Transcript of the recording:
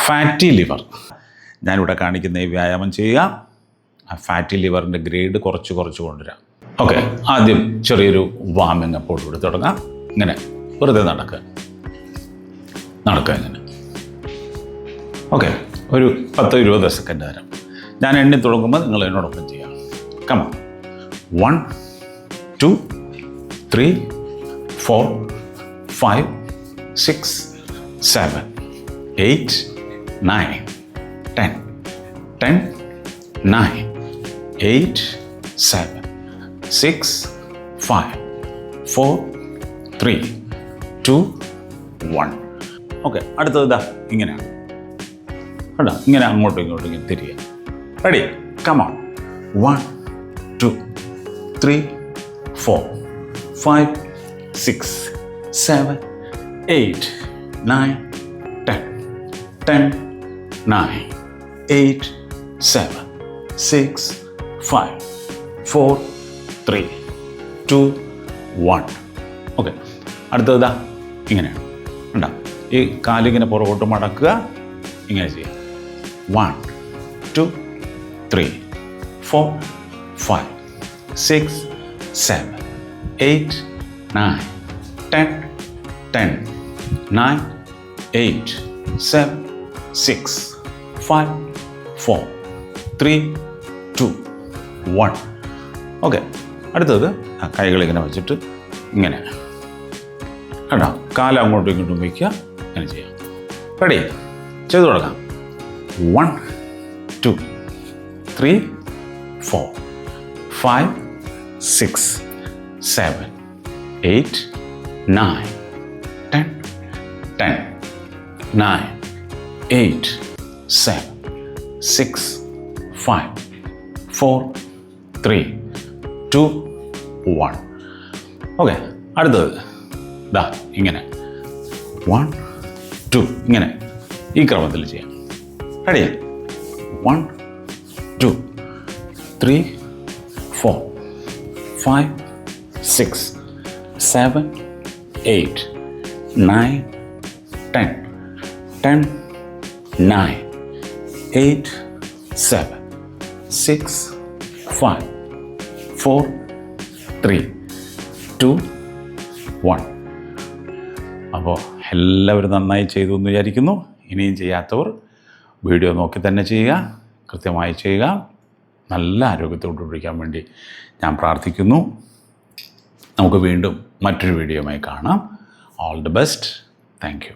Fatty liver. ഞാനിവിടെ കാണിക്കുന്ന ഈ വ്യായാമം ചെയ്യുക, ആ ഫാറ്റി ലിവറിൻ്റെ ഗ്രേഡ് കുറച്ച് കൊണ്ടുവരാം. ഓക്കെ, ആദ്യം ചെറിയൊരു വാമിങ് അപ്പോഴുകൂടി തുടങ്ങാം. ഇങ്ങനെ വെറുതെ നടക്കുക ഇങ്ങനെ. ഓക്കെ, ഒരു 10-20 സെക്കൻഡ് നേരം ഞാൻ എണ്ണി തുടങ്ങുമ്പോൾ നിങ്ങൾ എന്നോടൊപ്പം ചെയ്യാം. കമ 1 2 3 4 5 6 7 8 9 10 10 9 8 7 6 5 4 3 2 1. ഓക്കെ, അടുത്തത് ഇതാ ഇങ്ങനെയാണ് കേട്ടോ. ഇങ്ങനെ അങ്ങോട്ടും ഇങ്ങനെ തിരിയുക. റെഡി? കമോൺ. 1 2 3 4 5 6 7 8 9 10 10 9 8 7 6 5 4 3 2 1. ഓക്കെ, അടുത്തത് ഇതാ ഇങ്ങനെയാണ് ഉണ്ടോ. ഈ കാലിങ്ങനെ പുറകോട്ട് മടക്കുക, ഇങ്ങനെ ചെയ്യാം. 1 2 3 4 5 6 7 8 9 10 10 9 8 7 6 5 4 3 2 1. ഓക്കെ, അടുത്തത് കൈകളിങ്ങനെ വെച്ചിട്ട് ഇങ്ങനെ കേട്ടോ, കാല് അങ്ങോട്ടും ഇങ്ങോട്ടും വയ്ക്കുക, ഇങ്ങനെ ചെയ്യാം. റെഡി? ചെയ്തു തുടങ്ങാം. 1 2 3 4 5 6 7 8 9 10 10 9 8 7 6 5 4 3 2 1. ഓക്കെ, അടുത്തത് ദാ ഇങ്ങനെ 1 2 ഇങ്ങനെ ഈ ക്രമത്തിൽ ചെയ്യാം. റെഡിയാ? 1 2 3 4 5 6 7 8 9 10 10 9 8 7 6 5 4 3 2 1. അപ്പോൾ എല്ലാവരും നന്നായി ചെയ്തു എന്ന് വിചാരിക്കുന്നു. ഇനിയും ചെയ്യാത്തവർ വീഡിയോ നോക്കി തന്നെ ചെയ്യുക, കൃത്യമായി ചെയ്യുക. നല്ല ആരോഗ്യത്തോടുകൂടിയിരിക്കാൻ വേണ്ടി ഞാൻ പ്രാർത്ഥിക്കുന്നു. നമുക്ക് വീണ്ടും മറ്റൊരു വീഡിയോയുമായി കാണാം. All the best. Thank you.